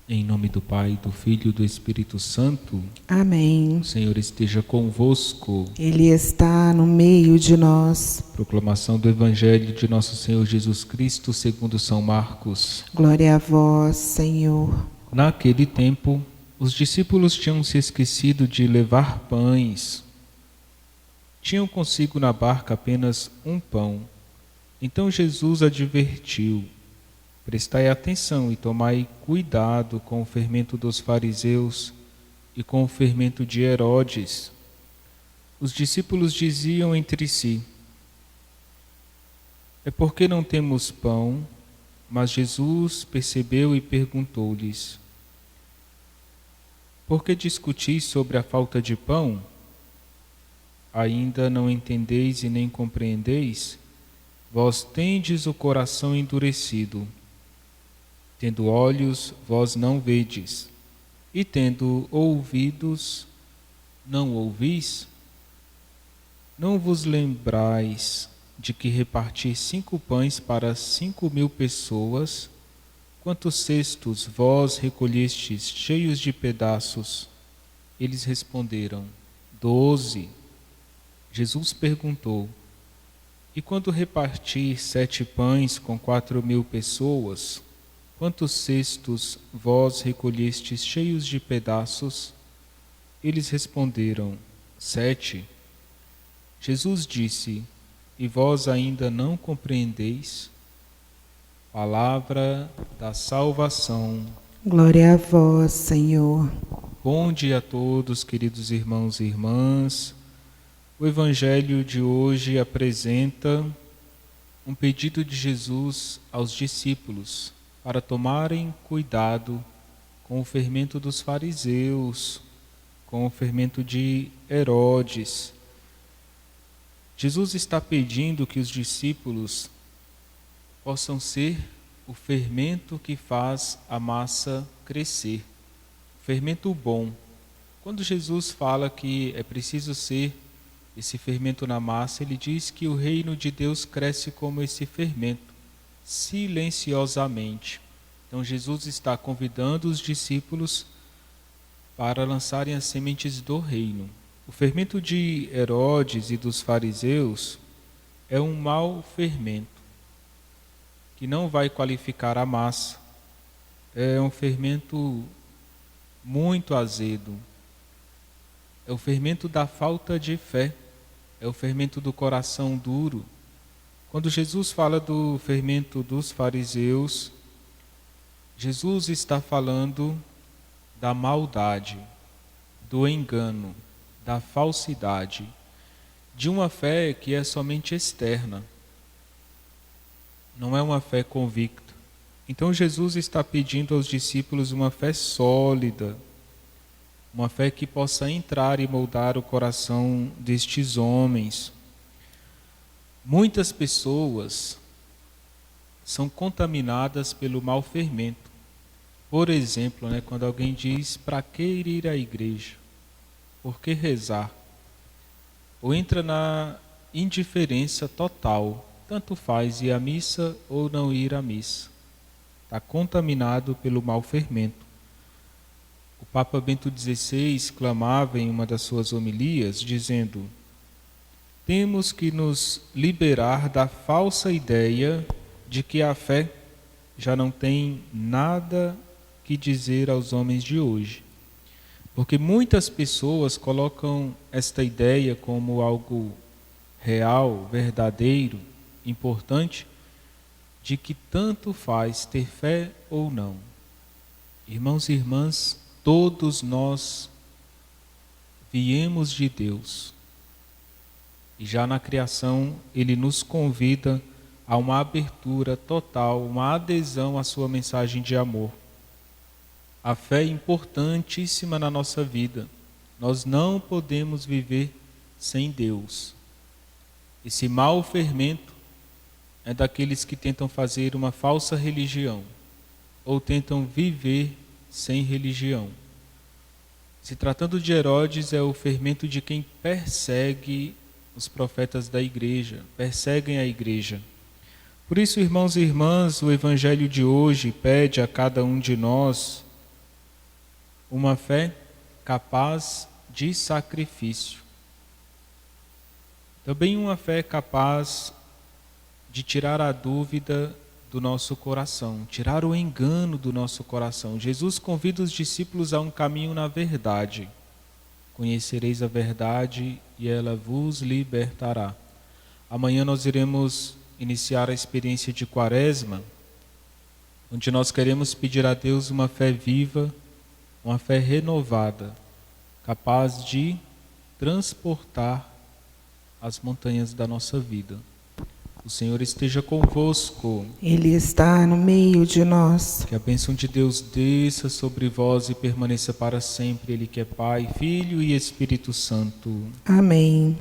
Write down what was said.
Em nome do Pai, do Filho e do Espírito Santo. Amém. O Senhor esteja convosco. Ele está no meio de nós. Proclamação do Evangelho de Nosso Senhor Jesus Cristo segundo São Marcos. Glória a vós, Senhor. Naquele tempo, os discípulos tinham se esquecido de levar pães. Tinham consigo na barca apenas um pão. Então Jesus advertiu: prestai atenção e tomai cuidado com o fermento dos fariseus e com o fermento de Herodes. Os discípulos diziam entre si: é porque não temos pão? Mas Jesus percebeu e perguntou-lhes: por que discutis sobre a falta de pão? Ainda não entendeis e nem compreendeis? Vós tendes o coração endurecido. Tendo olhos, vós não vedes, e tendo ouvidos, não ouvis? Não vos lembrais de que reparti 5 pães para 5.000 pessoas? Quantos cestos vós recolhestes cheios de pedaços? Eles responderam: 12. Jesus perguntou: e quando reparti 7 pães com 4.000 pessoas, quantos cestos vós recolhestes cheios de pedaços? Eles responderam: 7. Jesus disse: e vós ainda não compreendeis? Palavra da salvação. Glória a vós, Senhor. Bom dia a todos, queridos irmãos e irmãs. O Evangelho de hoje apresenta um pedido de Jesus aos discípulos para tomarem cuidado com o fermento dos fariseus, com o fermento de Herodes. Jesus está pedindo que os discípulos possam ser o fermento que faz a massa crescer, o fermento bom. Quando Jesus fala que é preciso ser esse fermento na massa, ele diz que o reino de Deus cresce como esse fermento, silenciosamente. Então Jesus está convidando os discípulos para lançarem as sementes do reino. O fermento de Herodes e dos fariseus é um mau fermento, que não vai qualificar a massa. É um fermento muito azedo. É o fermento da falta de fé. É o fermento do coração duro. Quando Jesus fala do fermento dos fariseus, Jesus está falando da maldade, do engano, da falsidade, de uma fé que é somente externa. Não é uma fé convicta. Então Jesus está pedindo aos discípulos uma fé sólida, uma fé que possa entrar e moldar o coração destes homens. Muitas pessoas são contaminadas pelo mau fermento. Por exemplo, quando alguém diz: para que ir à igreja? Por que rezar? Ou entra na indiferença total. Tanto faz ir à missa ou não ir à missa. Está contaminado pelo mau fermento. O Papa Bento XVI clamava em uma das suas homilias, dizendo: temos que nos liberar da falsa ideia de que a fé já não tem nada que dizer aos homens de hoje. Porque muitas pessoas colocam esta ideia como algo real, verdadeiro, importante, de que tanto faz ter fé ou não. Irmãos e irmãs, todos nós viemos de Deus. E já na criação, Ele nos convida a uma abertura total, uma adesão à sua mensagem de amor. A fé é importantíssima na nossa vida. Nós não podemos viver sem Deus. Esse mau fermento é daqueles que tentam fazer uma falsa religião ou tentam viver sem religião. Se tratando de Herodes, é o fermento de quem persegue os profetas da igreja, perseguem a igreja. Por isso, irmãos e irmãs, o Evangelho de hoje pede a cada um de nós uma fé capaz de sacrifício. Também uma fé capaz de tirar a dúvida do nosso coração, tirar o engano do nosso coração. Jesus convida os discípulos a um caminho na verdade. Conhecereis a verdade e ela vos libertará. Amanhã nós iremos iniciar a experiência de Quaresma, onde nós queremos pedir a Deus uma fé viva, uma fé renovada, capaz de transportar as montanhas da nossa vida. O Senhor esteja convosco. Ele está no meio de nós. Que a bênção de Deus desça sobre vós e permaneça para sempre. Ele que é Pai, Filho e Espírito Santo. Amém.